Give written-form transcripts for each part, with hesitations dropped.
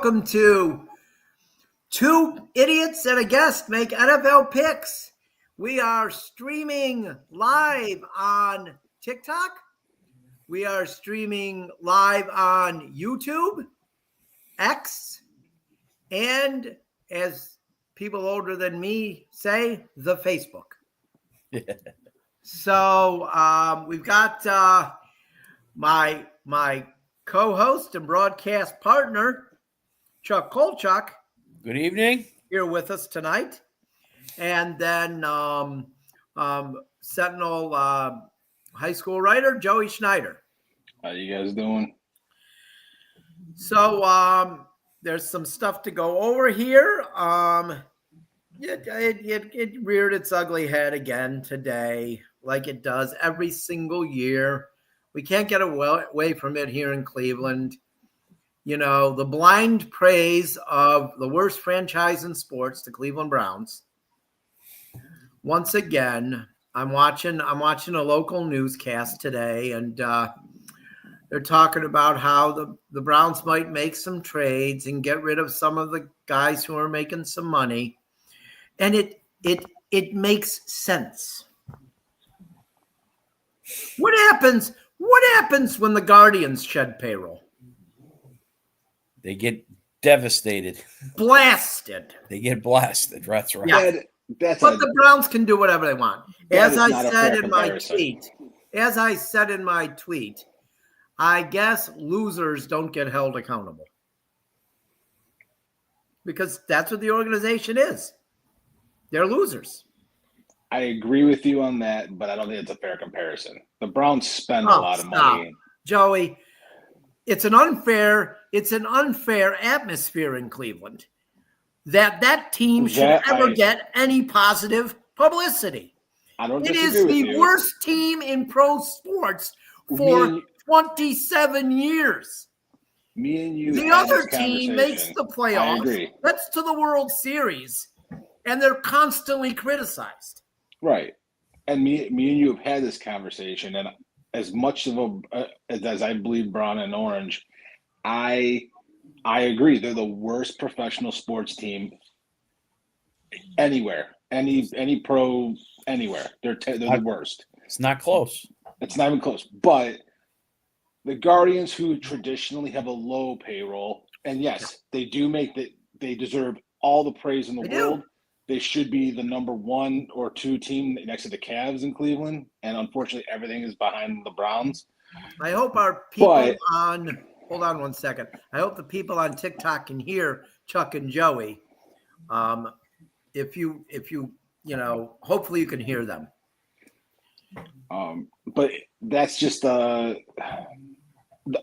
welcome to Two Idiots and a Guest Make NFL Picks. We are streaming live on TikTok. We are streaming live on YouTube, X, and as people older than me say, the Facebook. So we've got my co-host and broadcast partner, Chuck Kulchock. Good evening. Here with us tonight. And then Sentinel high school writer, Joey Schneider. How you guys doing? So there's some stuff to go over here. It reared its ugly head again today, like it does every single year. We can't get away from it here in Cleveland. You know, the blind praise of the worst franchise in sports, the Cleveland Browns. Once again, I'm watching a local newscast today, and they're talking about how the Browns might make some trades and get rid of some of the guys who are making some money. And it makes sense. What happens when the Guardians shed payroll? They get devastated. Blasted. They get blasted. That's right. Yeah. But the Browns can do whatever they want. As I said in my tweet, I guess losers don't get held accountable. Because that's what the organization is. They're losers. I agree with you on that, but I don't think it's a fair comparison. The Browns spend a lot of money. Joey, it's an unfair atmosphere in Cleveland that team should ever get any positive publicity. It is the worst team in pro sports for 27 years. Me and you. The other team makes the playoffs, gets to the World Series, and they're constantly criticized. Right. And me and you have had this conversation, and as much of as I believe brown and orange, I agree. They're the worst professional sports team anywhere, any pro anywhere. They're the worst. It's not close. It's not even close. But the Guardians, who traditionally have a low payroll, and yes, they deserve all the praise in the world. They should be the number 1 or 2 team next to the Cavs in Cleveland, and unfortunately, everything is behind the Browns. I hope our people hold on one second. I hope the people on TikTok can hear Chuck and Joey. If you hopefully you can hear them. But that's just I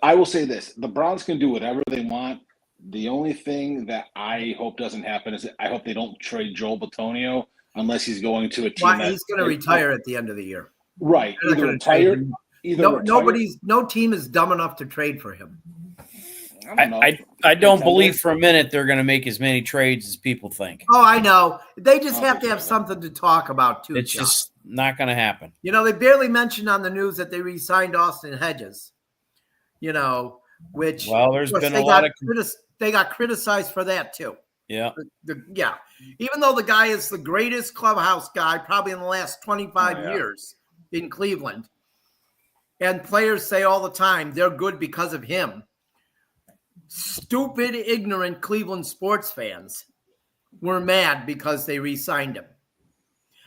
will say this: the Browns can do whatever they want. The only thing that I hope doesn't happen is I hope they don't trade Joel Bitonio unless he's going to a team. He's going to retire at the end of the year. Right. No team is dumb enough to trade for him. I don't believe for a minute they're going to make as many trades as people think. Oh, I know. They just have to have something to talk about, too. It's just not going to happen. You know, they barely mentioned on the news that they re-signed Austin Hedges, which – well, there's been a lot of – they got criticized for that, too. Yeah. Even though the guy is the greatest clubhouse guy probably in the last 25 years in Cleveland. And players say all the time they're good because of him. Stupid, ignorant Cleveland sports fans were mad because they re-signed him.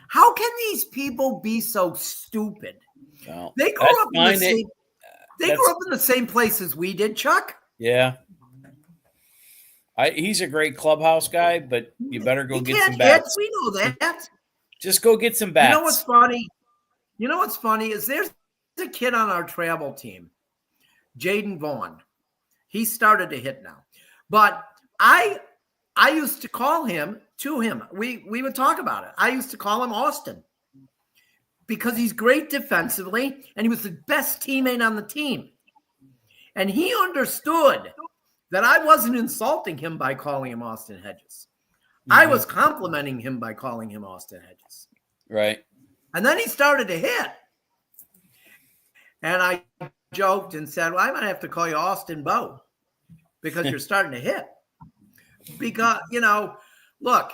How can these people be so stupid? Well, they grew up in the same place as we did, Chuck. Yeah. He's a great clubhouse guy, but you better go get some bats. We know that. Just go get some bats. You know what's funny is there's a kid on our travel team, Jaden Vaughn. He started to hit now. But I used to call him to him. We would talk about it. I used to call him Austin because he's great defensively and he was the best teammate on the team. And he understood that I wasn't insulting him by calling him Austin Hedges. Mm-hmm. I was complimenting him by calling him Austin Hedges. Right. And then he started to hit. And I joked and said, well, I might have to call you Austin Bowe because you're starting to hit. because, look,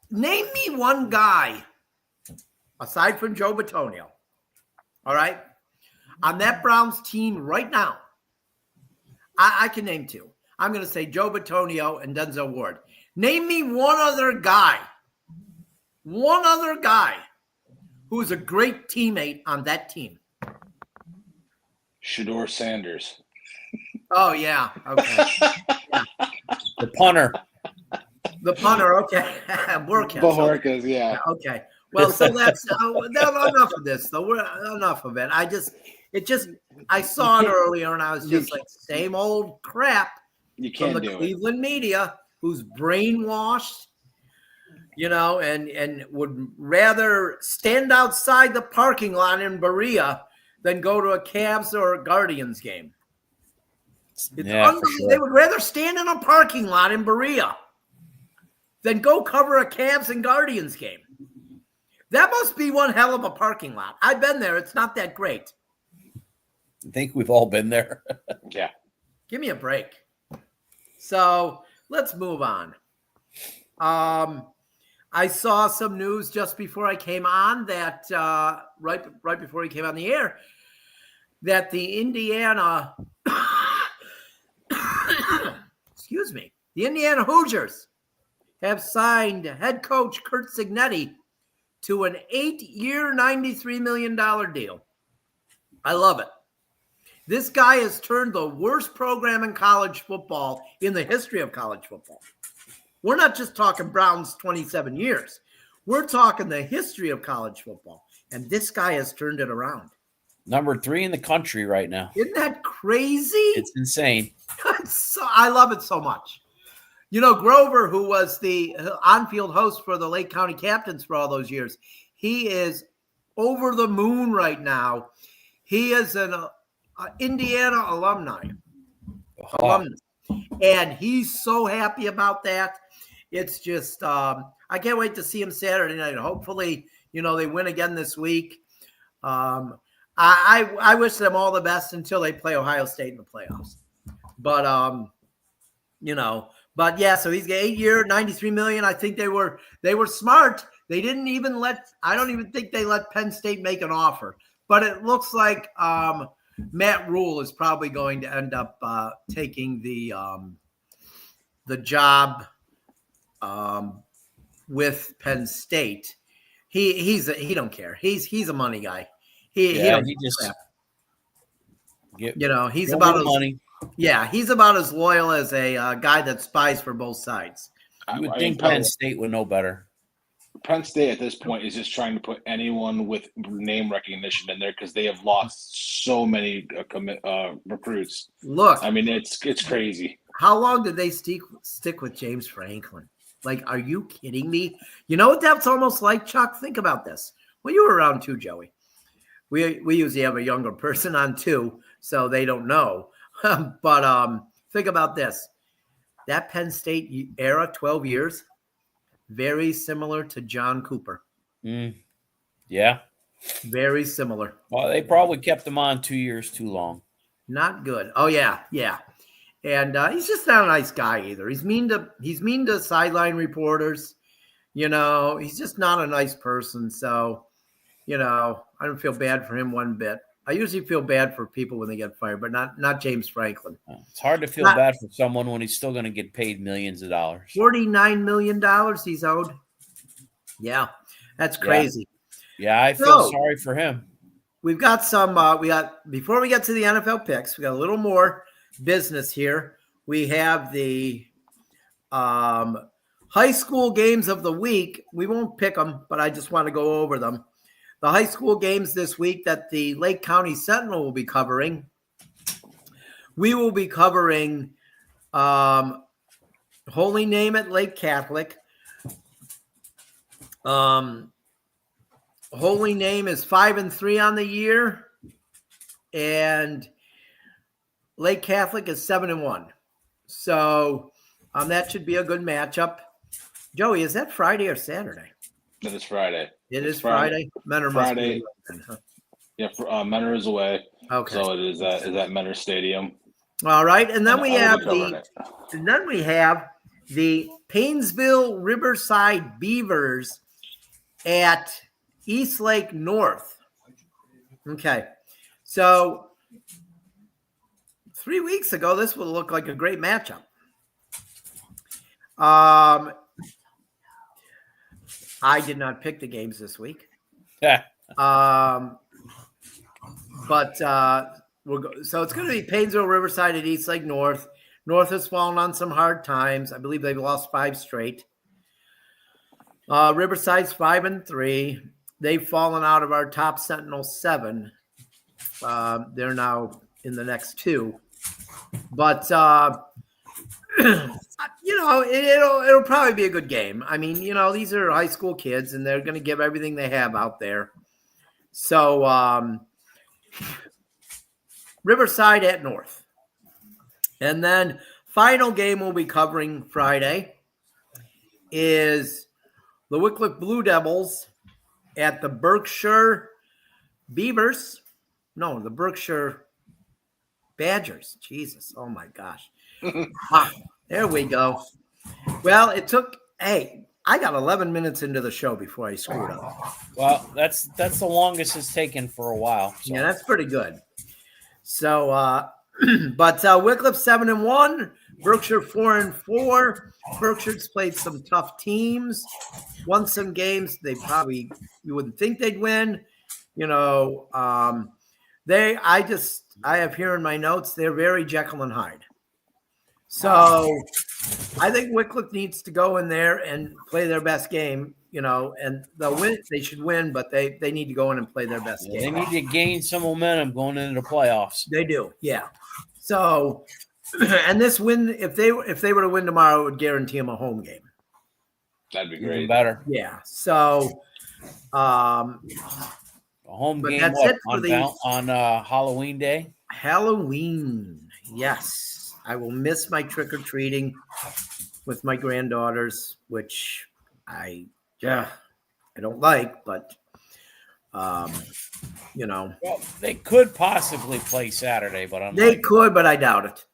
name me one guy aside from Joe Bitonio, all right, on that Browns team right now. I can name two. I'm going to say Joe Bitonio and Denzel Ward. Name me one other guy who is a great teammate on that team. Shedeur Sanders. Oh, yeah. Okay. Yeah. The punter. Okay. Bajorquez, yeah. Okay. Well, so that's enough of this, though. Enough of it. I saw it earlier, and I was just like, same old crap from the Cleveland media, who's brainwashed, and would rather stand outside the parking lot in Berea than go to a Cavs or a Guardians game. For sure. They would rather stand in a parking lot in Berea than go cover a Cavs and Guardians game. That must be one hell of a parking lot. I've been there. It's not that great. I think we've all been there. Yeah. Give me a break. So let's move on. I saw some news just before I came on that right before he came on the air that the Indiana the Indiana Hoosiers have signed head coach Curt Cignetti to an 8-year, $93 million deal. I love it. This guy has turned the worst program in college football in the history of college football. We're not just talking Browns 27 years. We're talking the history of college football. And this guy has turned it around. Number 3 in the country right now. Isn't that crazy? It's insane. I love it so much. Grover, who was the on-field host for the Lake County Captains for all those years, he is over the moon right now. He is an Indiana alumnus, and he's so happy about that. It's just I can't wait to see him Saturday night. Hopefully, they win again this week. I wish them all the best until they play Ohio State in the playoffs. But But yeah, so he's got 8-year, $93 million. I think they were smart. They didn't even I don't even think they let Penn State make an offer. But it looks like Matt Rule is probably going to end up taking the job with Penn State. He don't care. He's a money guy. He's about money. Yeah, he's about as loyal as a guy that spies for both sides. You would think Penn State would know better. Penn State at this point is just trying to put anyone with name recognition in there because they have lost so many recruits. Look, I mean, it's crazy. How long did they stick with James Franklin? Like, are you kidding me? You know what that's almost like, Chuck? Think about this. Well, you were around too, Joey. We usually have a younger person on too, so they don't know. But think about this. That Penn State era, 12 years, very similar to John Cooper. Yeah. Very similar. Well, they probably kept him on 2 years too long. Not good. Oh, yeah. And he's just not a nice guy either. He's mean to sideline reporters. He's just not a nice person. So, I don't feel bad for him one bit. I usually feel bad for people when they get fired, but not James Franklin. It's hard to feel bad for someone when he's still going to get paid millions of dollars. $49 million he's owed. Yeah, that's crazy. Yeah, I feel sorry for him. We've got some. Before we get to the NFL picks, we got a little more business here. We have the high school games of the week. We won't pick them, but I just want to go over them. The high school games this week that the Lake County Sentinel will be covering. We will be covering Holy Name at Lake Catholic. Holy Name is 5-3 on the year, and Lake Catholic is 7-1. So that should be a good matchup. Joey, is that Friday or Saturday? That is Friday. It is Friday. Menor Friday. Must be away, huh? Yeah, Menor is away. Okay. So it is at Menor Stadium. All right, and then we have the Painesville Riverside Beavers at Eastlake North. Okay, so 3 weeks ago, this would look like a great matchup. I did not pick the games this week. Yeah. But so it's going to be Painesville Riverside at Eastlake North. North has fallen on some hard times. I believe they've lost 5 straight. Riverside's 5-3. They've fallen out of our top Sentinel 7. They're now in the next 2. But it'll probably be a good game. I mean, these are high school kids, and they're going to give everything they have out there. So Riverside at North. And then final game we'll be covering Friday is the Wickliffe Blue Devils at the Berkshire Beavers. No, the Berkshire Badgers. Jesus. Oh, my gosh. There we go. Well, I got 11 minutes into the show before I screwed up. Well, that's the longest it's taken for a while. So. Yeah, that's pretty good. So, but Wickliffe 7-1, Berkshire 4-4. Berkshire's played some tough teams, won some games you wouldn't think they'd win. I have here in my notes, they're very Jekyll and Hyde. So I think Wickliffe needs to go in there and play their best game, and they'll win. They should win, but they need to go in and play their best game. They need to gain some momentum going into the playoffs. They do, yeah. So, and this win, if they were to win tomorrow, it would guarantee them a home game. That'd be great. Even better. Yeah. So, a home game on Halloween Day. Halloween, yes. I will miss my trick-or-treating with my granddaughters, which I don't like, but, Well, they could possibly play Saturday, but they could, but I doubt it.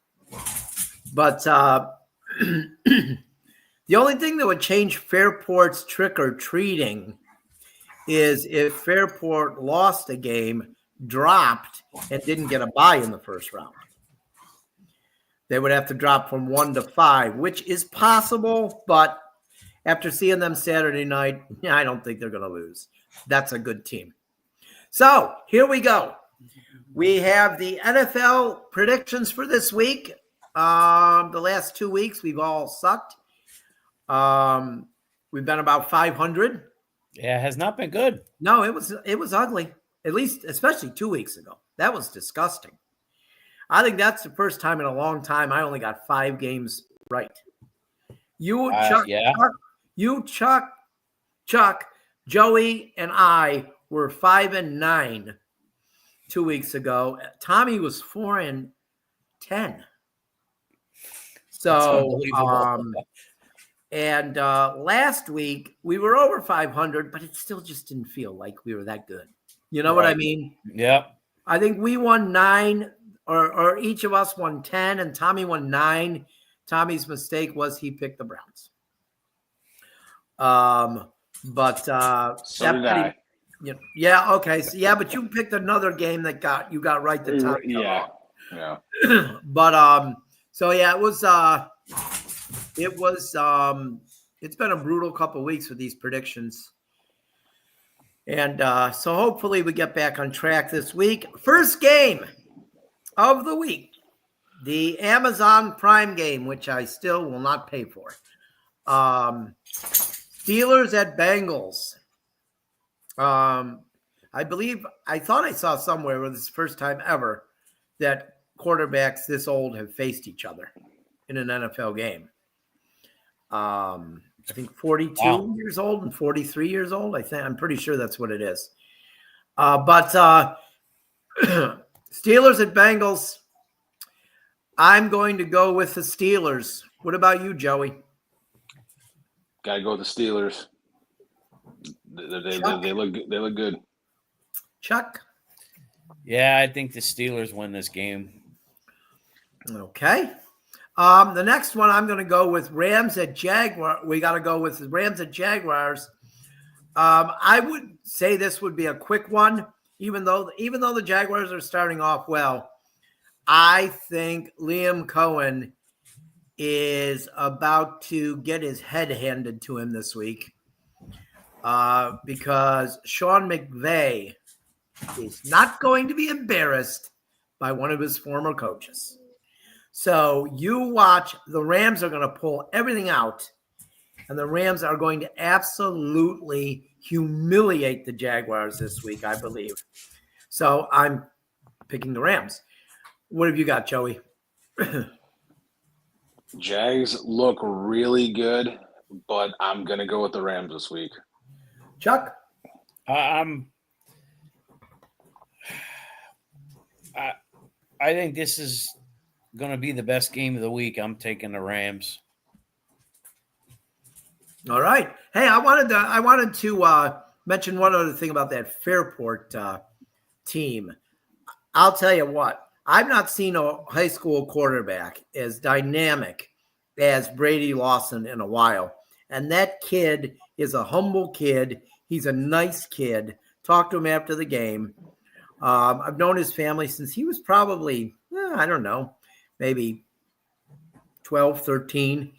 But the only thing that would change Fairport's trick-or-treating is if Fairport lost a game, dropped, and didn't get a bye in the first round. They would have to drop from 1 to 5, which is possible, but after seeing them Saturday night, I don't think they're going to lose. That's a good team. So here we go. We have the NFL predictions for this week. The last 2 weeks, we've all sucked. We've been about 500. Yeah, it has not been good. No, it was ugly. At least, especially 2 weeks ago. That was disgusting. I think that's the first time in a long time I only got 5 games right. Chuck, Joey, and I were 5-9 2 weeks ago. Tommy was 4-10. So, and last week we were over 500, but it still just didn't feel like we were that good. You know what I mean? Yeah. I think we won 9. Or each of us won 10, and Tommy won 9. Tommy's mistake was he picked the Browns. So did I. Yeah, okay. So, yeah, but you picked another game that you got right the time. Yeah. But so yeah, it's been a brutal couple of weeks with these predictions. And so hopefully we get back on track this week. First game of the week, the Amazon Prime game, which I still will not pay for. Steelers at Bengals. I thought I saw somewhere where this is the first time ever that quarterbacks this old have faced each other in an NFL game. I think 42 years old and 43 years old. I'm pretty sure that's what it is. But Steelers at Bengals. I'm going to go with the Steelers. What about you, Joey? Gotta go with the Steelers. They look good. Chuck? Yeah, I think the Steelers win this game. Okay. The next one I'm going to go with Rams at Jaguar. We got to go with the Rams at Jaguars. I would say this would be a quick one, even though the Jaguars are starting off well. I think Liam Cohen is about to get his head handed to him this week because Sean McVay is not going to be embarrassed by one of his former coaches. So you watch, the Rams are going to pull everything out, and the Rams are going to absolutely humiliate the Jaguars this week, I believe. So I'm picking the Rams. What have you got, Joey? Jags look really good, but I'm going to go with the Rams this week. Chuck? I think this is going to be the best game of the week. I'm taking the Rams. All right. Hey, I wanted to mention one other thing about that Fairport team. I'll tell you what, I've not seen a high school quarterback as dynamic as Brady Lawson in a while. And that kid is a humble kid. He's a nice kid. Talk to him after the game. I've known his family since he was probably, I don't know, maybe 12, 13.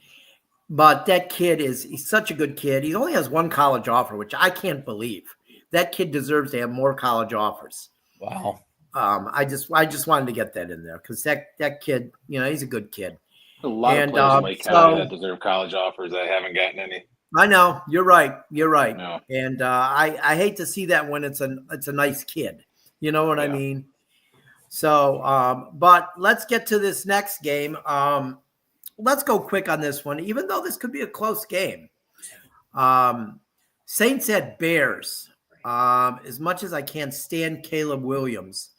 But that kid he's such a good kid. He only has one college offer, which I can't believe. That kid deserves to have more college offers. Wow. I just wanted to get that in there because that kid, he's a good kid. A lot of players in Lake County that deserve college offers that haven't gotten any. I know. You're right. No. And I hate to see that when it's a nice kid. You know what I mean? So, but let's get to this next game. Let's go quick on this one, even though this could be a close game. Saints at Bears. As much as I can't stand Caleb Williams,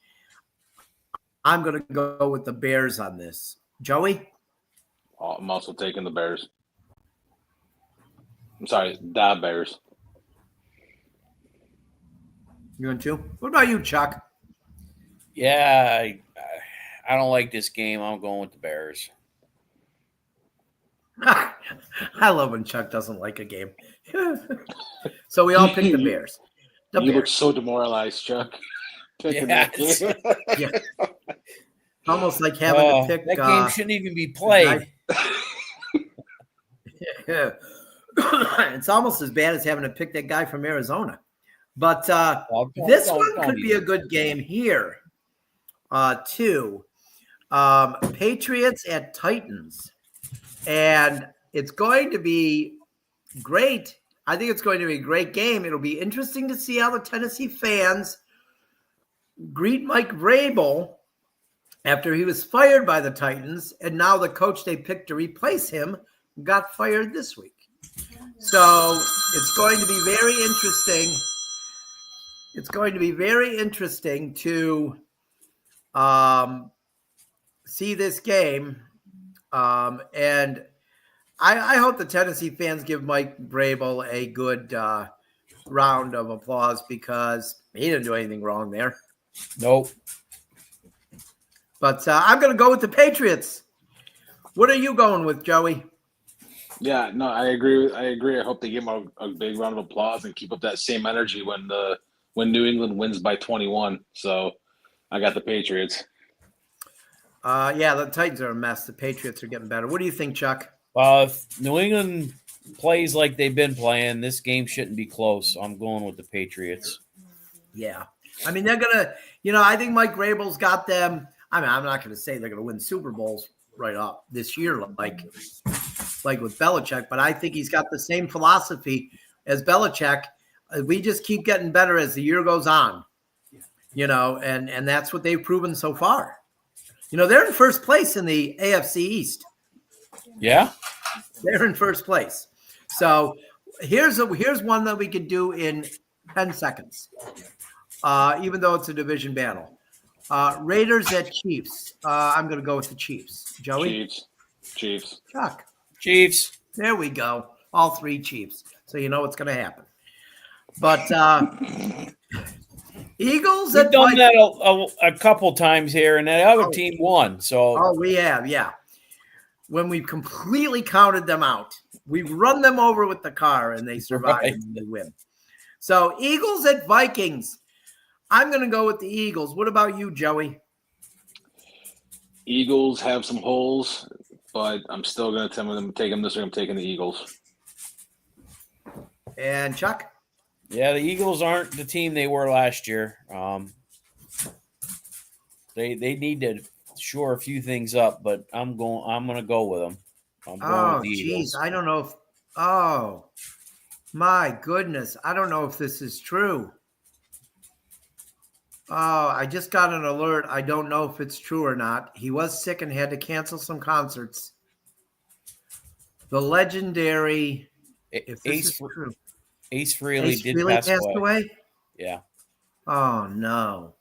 I'm going to go with the Bears on this. Joey? I'm also taking the Bears. I'm sorry, the Bears. You want to? What about you, Chuck? Yeah, I don't like this game. I'm going with the Bears. I love when Chuck doesn't like a game. So we all pick the Bears. You look so demoralized, Chuck. Yes. Yeah. Almost like having to pick. That game shouldn't even be played. Yeah. It's almost as bad as having to pick that guy from Arizona. But this one could be a good game here, too. Patriots at Titans. And it's going to be great. I think it's going to be a great game. It'll be interesting to see how the Tennessee fans greet Mike Vrabel after he was fired by the Titans, and now the coach they picked to replace him got fired this week. So it's going to be very interesting. It's going to be very interesting to see this game. And I hope the Tennessee fans give Mike Vrabel a good round of applause because he didn't do anything wrong there. Nope. But I'm going to go with the Patriots. What are you going with, Joey? Yeah, no, I agree. I hope they give him a big round of applause and keep up that same energy when New England wins by 21. So I got the Patriots. Yeah, the Titans are a mess. The Patriots are getting better. What do you think, Chuck? Well, if New England plays like they've been playing, this game shouldn't be close. I'm going with the Patriots. Yeah. I mean, they're going to, I think Mike Vrabel's got them. I mean, I'm not going to say they're going to win Super Bowls right up this year like with Belichick, but I think he's got the same philosophy as Belichick. We just keep getting better as the year goes on, and that's what they've proven so far. They're in first place in the AFC East. Yeah. They're in first place. So here's one that we could do in 10 seconds, even though it's a division battle. Raiders at Chiefs. I'm going to go with the Chiefs. Joey? Chiefs. Chuck? Chiefs. There we go. All three Chiefs. So you know what's going to happen. But Eagles We've at done Vikings. that a couple times here, and that other team won. So Oh, we have, yeah. When we've completely counted them out, we've run them over with the car, and they survive Right. and they win. So Eagles at Vikings. I'm going to go with the Eagles. What about you, Joey? Eagles have some holes, but I'm still going to tell them to take them this week. I'm taking the Eagles. And Chuck? yeah, the Eagles aren't the team they were last year. They need to shore a few things up, but I'm going to go with them. I'm going with Oh, the geez. Eagles. I don't know if – oh, my goodness. I don't know if this is true. Oh, I just got an alert. I don't know if it's true or not. He was sick and had to cancel some concerts. The legendary – if this is true. Ace Frehley Ace did Frehley pass passed away? Yeah. Oh, no.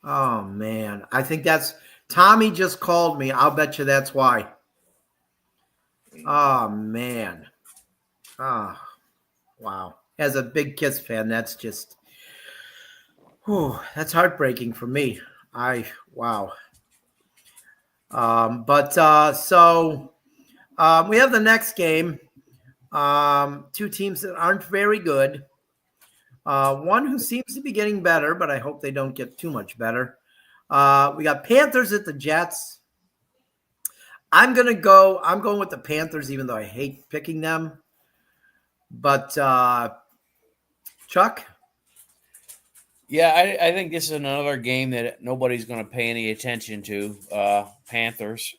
Oh, man. I think that's – Tommy just called me. I'll bet you that's why. Oh, man. Oh, wow. As a big Kiss fan, that's just – that's heartbreaking for me. Wow. So we have the next game. Two teams that aren't very good. One who seems to be getting better, but I hope they don't get too much better. We got Panthers at the Jets. I'm going with the Panthers, even though I hate picking them. But Chuck? Yeah, I think this is another game that nobody's going to pay any attention to. Panthers.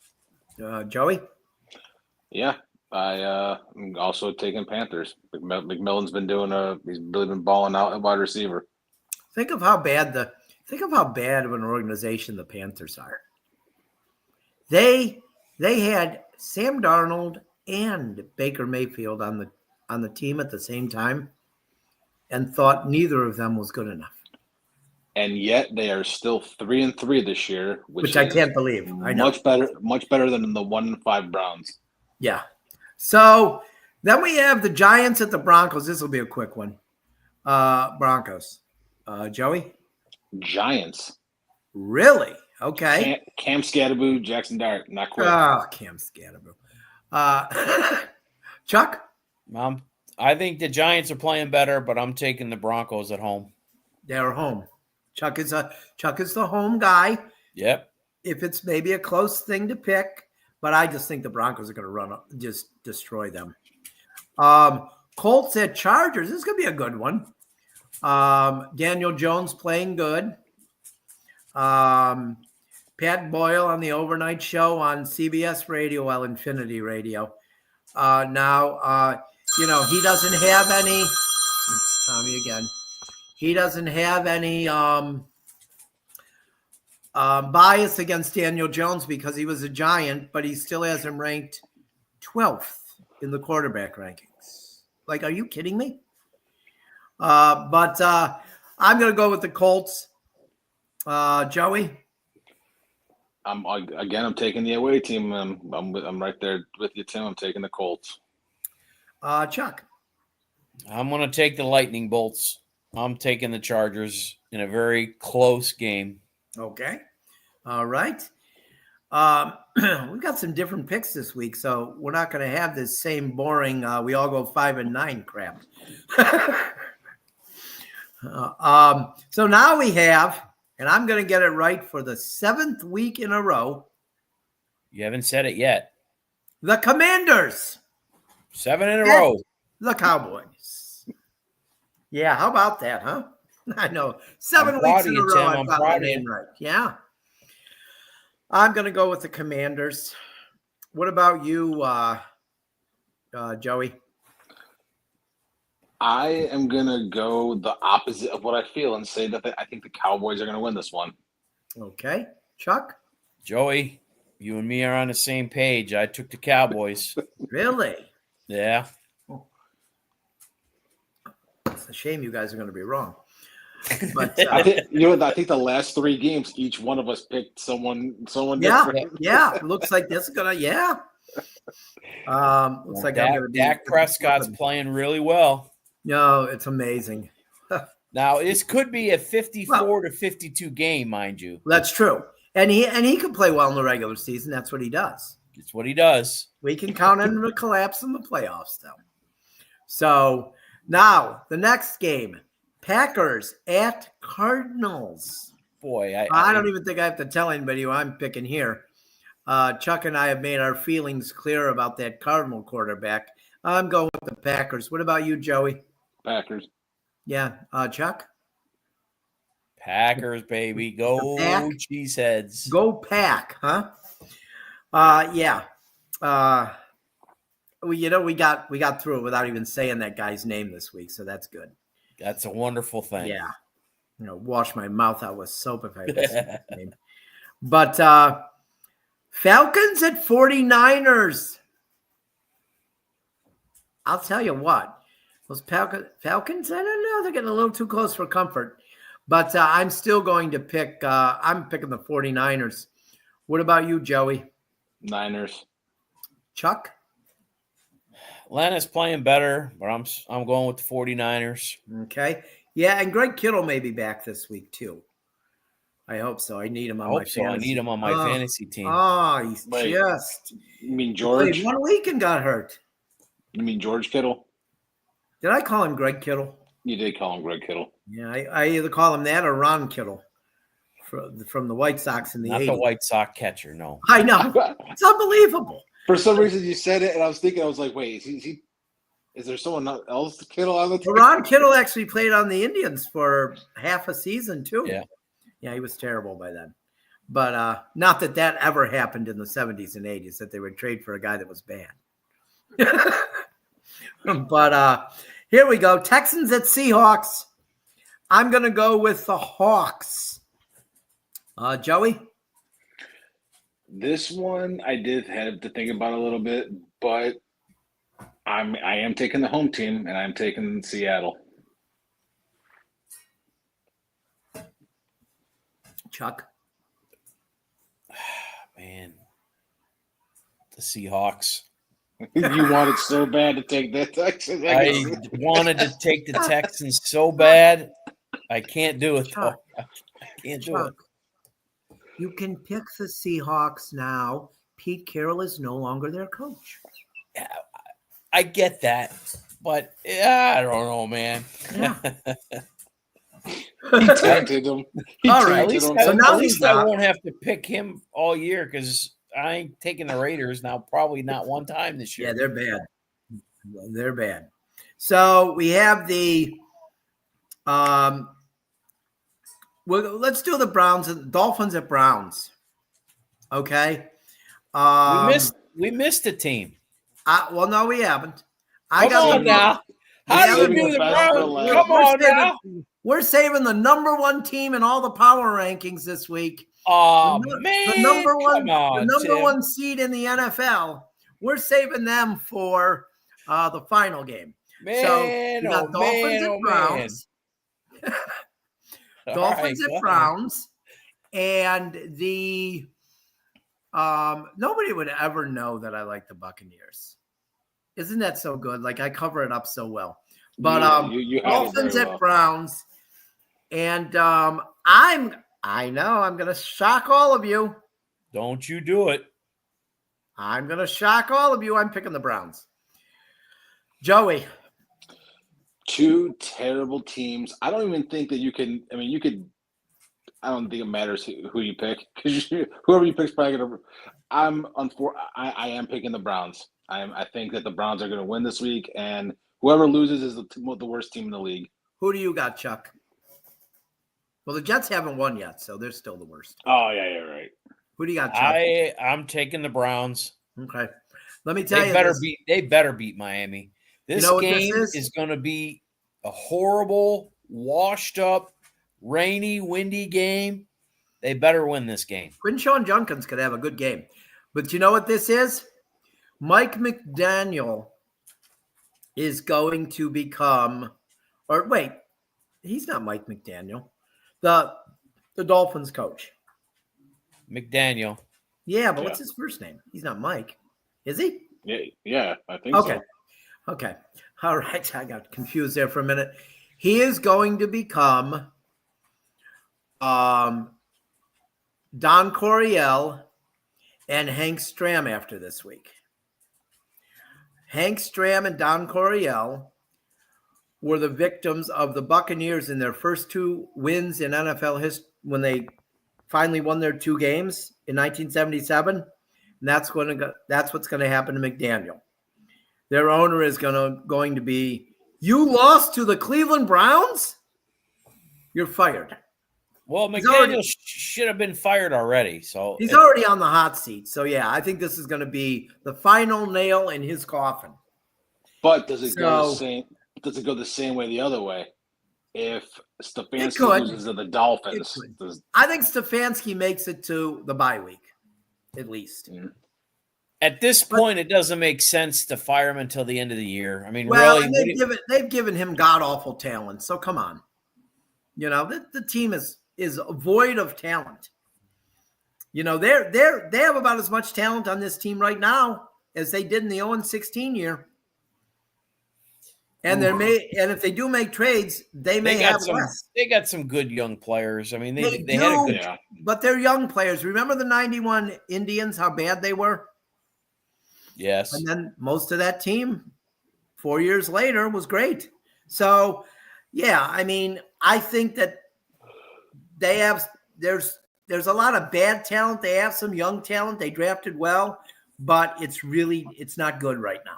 Joey? Yeah, I'm also taking Panthers. McMillan's been he's really been balling out at wide receiver. Think of how bad of an organization the Panthers are. They had Sam Darnold and Baker Mayfield on the team at the same time, and thought neither of them was good enough. And yet they are still 3-3 this year, which I can't believe. I know. Much better than the 1-5 Browns. Yeah. So then we have the Giants at the Broncos. This will be a quick one. Broncos. Joey? Giants. Really? Okay. Cam Scatterboo, Jackson Dart, not quick. Oh, Cam Scatterboo. Chuck? I think the Giants are playing better, but I'm taking the Broncos at home. They're home. Chuck is the home guy. Yep. If it's maybe a close thing to pick, but I just think the Broncos are going to just destroy them. Colts at Chargers. This is going to be a good one. Daniel Jones playing good. Pat Boyle on the overnight show on CBS Radio, Infinity Radio. Now, he doesn't have any. Tommy again. He doesn't have any bias against Daniel Jones because he was a Giant, but he still has him ranked 12th in the quarterback rankings. Like, are you kidding me? But I'm going to go with the Colts. Joey? I'm taking the away team. I'm right there with you, Tim. I'm taking the Colts. Chuck? I'm going to take the Lightning Bolts. I'm taking the Chargers in a very close game. Okay. All right. We've got some different picks this week, so we're not going to have this same boring we all go 5-9 crap. So now we have, and I'm going to get it right for the 7th week in a row. You haven't said it yet. The Commanders. 7 in a row. The Cowboys. Yeah, how about that, huh? I know. 7 weeks in a row I got my name right. Yeah. I'm going to go with the Commanders. What about you, Joey? I am going to go the opposite of what I feel and say that I think the Cowboys are going to win this one. Okay. Chuck? Joey, you and me are on the same page. I took the Cowboys. Really? Yeah. It's a shame you guys are going to be wrong. But I think the last 3 games, each one of us picked someone different. Yeah. Looks like this is gonna. Yeah. Looks like Dak Prescott's playing really well. No, it's amazing. Now, this could be a 54 to 52 game, mind you. That's true. And he can play well in the regular season. That's what he does. It's what he does. We can count on him to collapse in the playoffs, though. So now the next game, Packers at Cardinals. Boy, I don't even think I have to tell anybody who I'm picking here. Chuck and I have made our feelings clear about that Cardinal quarterback. I'm going with the Packers. What about you, Joey? Packers. Yeah. Chuck? Packers, baby. Go Cheeseheads. Go Pack, huh? Yeah. We got through it without even saying that guy's name this week, so that's good. That's a wonderful thing. Yeah. Wash my mouth out with soap if I had to say that name. But Falcons at 49ers. I'll tell you what. Those Falcons, I don't know. They're getting a little too close for comfort. But I'm still going to pick I'm picking the 49ers. What about you, Joey? Niners. Chuck? Atlanta's playing better, but I'm going with the 49ers. Okay. Yeah, and Greg Kittle may be back this week too. I hope so. I need him on my fantasy. I need him on my fantasy team. Oh, he's You mean George? Played 1 week and got hurt. You mean George Kittle? Did I call him Greg Kittle? You did call him Greg Kittle. Yeah, I either call him that or Ron Kittle from the White Sox in the 80s. Not the White Sox catcher, no. I know. It's unbelievable. For some reason, you said it, and I was like, wait, is there someone else Kittle on the team? Ron Kittle actually played on the Indians for half a season, too. Yeah. Yeah, he was terrible by then. But not that ever happened in the 70s and 80s, that they would trade for a guy that was bad. But here we go. Texans at Seahawks. I'm going to go with the Hawks. Joey? This one I did have to think about a little bit, but I am taking the home team, and I'm taking Seattle. Chuck? Man. The Seahawks. You wanted so bad to take the Texans. I wanted to take the Texans so bad. I can't do it, though. I can't do it. You can pick the Seahawks now. Pete Carroll is no longer their coach. Yeah, I get that, but I don't know, man. Yeah. He tempted him. All right. At least I won't have to pick him all year because I ain't taking the Raiders now. Probably not one time this year. Yeah, they're bad. They're bad. So we have the let's do the Browns and Dolphins at Browns. Okay. We missed a team. Well, no, we haven't. Come on now. How do you do the Browns? Come on now. We're saving the number one team in all the power rankings this week. Oh, man. The number one seed in the NFL. We're saving them for the final game. Man, so we got Dolphins and Browns. Dolphins and Browns. And the nobody would ever know that I like the Buccaneers. Isn't that so good? Like, I cover it up so well. But you Dolphins at Browns. And I know I'm going to shock all of you. Don't you do it. I'm going to shock all of you. I'm picking the Browns. Joey. Two terrible teams. I don't even think that you can. I mean, you could. I don't think it matters who you pick because whoever you pick is probably going to. I am picking the Browns. I think that the Browns are going to win this week, and whoever loses is the worst team in the league. Who do you got, Chuck? Well, the Jets haven't won yet, so they're still the worst. Oh, yeah, right. Who do you got, Chuck? I'm taking the Browns. Okay. Let me tell you they better beat Miami. This game is going to be a horrible, washed up, rainy, windy game. They better win this game. Quinshon Judkins could have a good game. But you know what this is? Mike McDaniel is going to become – or wait, he's not Mike McDaniel. The Dolphins coach. McDaniel. Yeah, but what's his first name? He's not Mike. Is he? Yeah, I think so. Okay. All right. I got confused there for a minute. He is going to become Don Coryell and Hank Stram after this week. Hank Stram and Don Coryell were the victims of the Buccaneers in their first 2 wins in NFL history when they finally won their 2 games in 1977. And that's what's going to happen to McDaniel. Their owner is going to be, you lost to the Cleveland Browns? You're fired. Well, McDaniel should have been fired already. So he's already on the hot seat. So, yeah, I think this is going to be the final nail in his coffin. But does it go the same way the other way? If Stefanski loses to the Dolphins. I think Stefanski makes it to the bye week, at least. Mm-hmm. At this point, it doesn't make sense to fire him until the end of the year. I mean, really, they've given him god-awful talent. So, come on. You know, the team is void of talent. You know, they have about as much talent on this team right now as they did in the 0-16 year. And if they do make trades, they may have less. They got some good young players. I mean, they had a good job. But they're young players. Remember the 91 Indians, how bad they were? Yes. And then most of that team 4 years later was great. So, yeah, I mean, I think that there's a lot of bad talent. They have some young talent. They drafted well, but it's not good right now.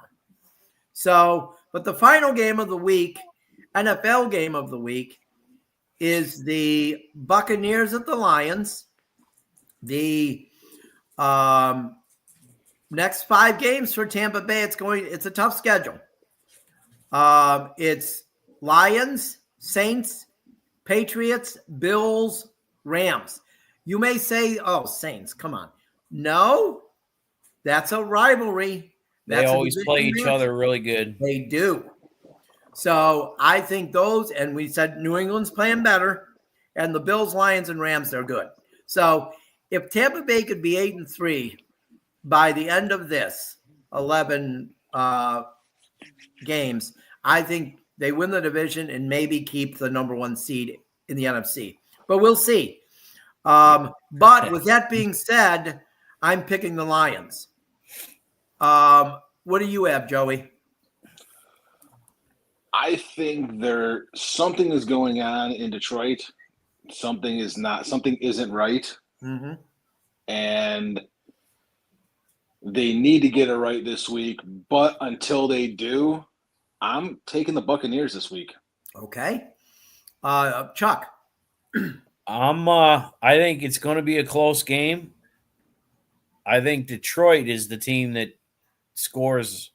So, but the final game of the week, NFL game of the week, is the Buccaneers at the Lions. The next 5 games for Tampa Bay, it's a tough schedule. It's Lions, Saints, Patriots, Bills, Rams. You may say, oh, Saints, come on. No, that's a rivalry. They always play each other really good. They do. So I think those, and we said New England's playing better, and the Bills, Lions, and Rams, they're good. So if Tampa Bay could be 8-3 by the end of this 11 games, I think they win the division and maybe keep the number 1 seed in the NFC. But we'll see. But with that being said, I'm picking the Lions. What do you have, Joey? I think something is going on in Detroit. Something isn't right. Mm-hmm. And they need to get it right this week. But until they do, I'm taking the Buccaneers this week. Okay. Chuck. I think it's going to be a close game. I think Detroit is the team that scores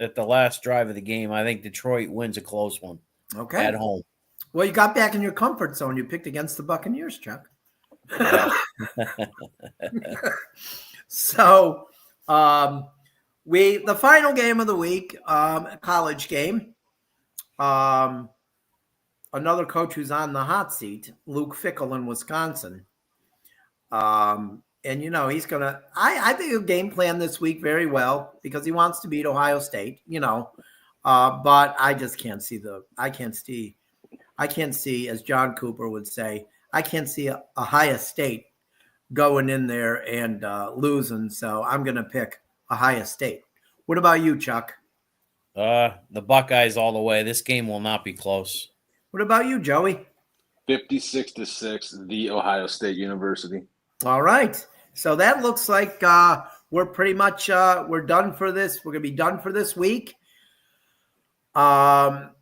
at the last drive of the game. I think Detroit wins a close one. Okay. At home. Well, you got back in your comfort zone. You picked against the Buccaneers, Chuck. So, the final game of the week, college game. Another coach who's on the hot seat, Luke Fickell in Wisconsin. And, you know, he's going to – I think he'll game plan this week very well because he wants to beat Ohio State, you know. But I just can't see I can't see, as John Cooper would say, I can't see Ohio State going in there and losing. So I'm going to pick Ohio State. What about you, Chuck? The Buckeyes all the way. This game will not be close. What about you, Joey? 56-6, the Ohio State University. All right. So that looks like we're pretty much we're done for this. We're going to be done for this week. We got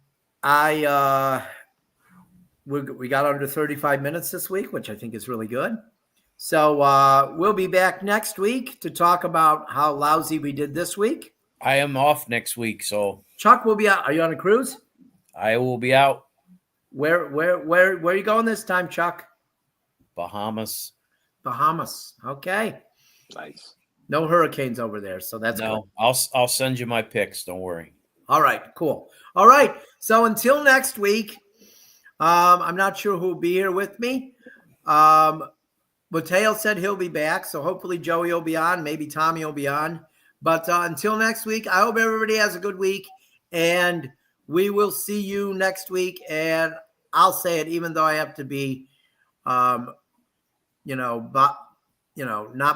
under 35 minutes this week, which I think is really good. So we'll be back next week to talk about how lousy we did this week. I am off next week, so Chuck will be out. Are you on a cruise? I will be out. Where are you going this time, Chuck? Bahamas. Okay. Nice. No hurricanes over there, so that's no. Good. I'll send you my picks. Don't worry. All right, cool. All right. So until next week, I'm not sure who will be here with me. Mateo said he'll be back, so hopefully Joey will be on. Maybe Tommy will be on. But until next week, I hope everybody has a good week, and We will see you next week, and I'll say it, even though I have to be, not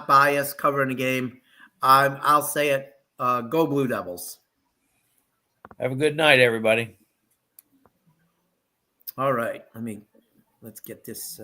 biased covering the game. I'll say it. Go Blue Devils. Have a good night, everybody. All right. Let's get this.